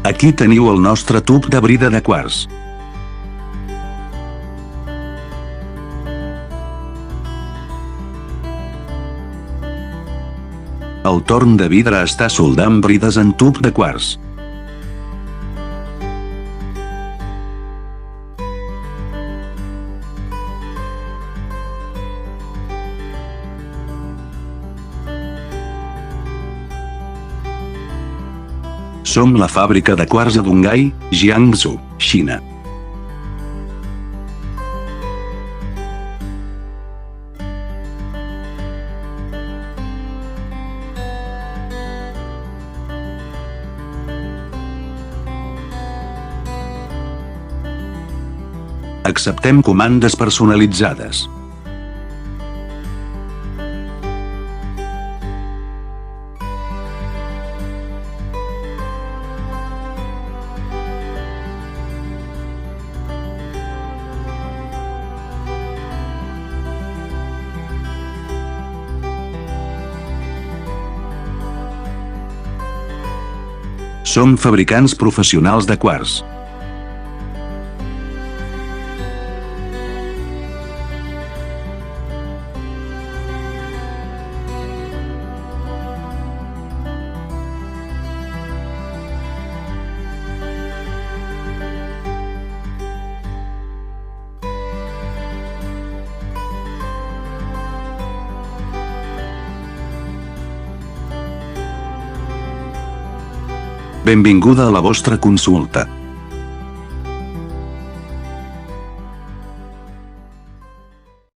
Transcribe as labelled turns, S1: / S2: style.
S1: Aquí teniu el nostre tub de brida de quars. El torn de vidre està soldant brides en tub de quars. Som la fàbrica de quars a Donghai, Jiangsu, Xina. Acceptem comandes personalitzades. Som fabricants professionals de quars. Benvinguda a la vostra consulta.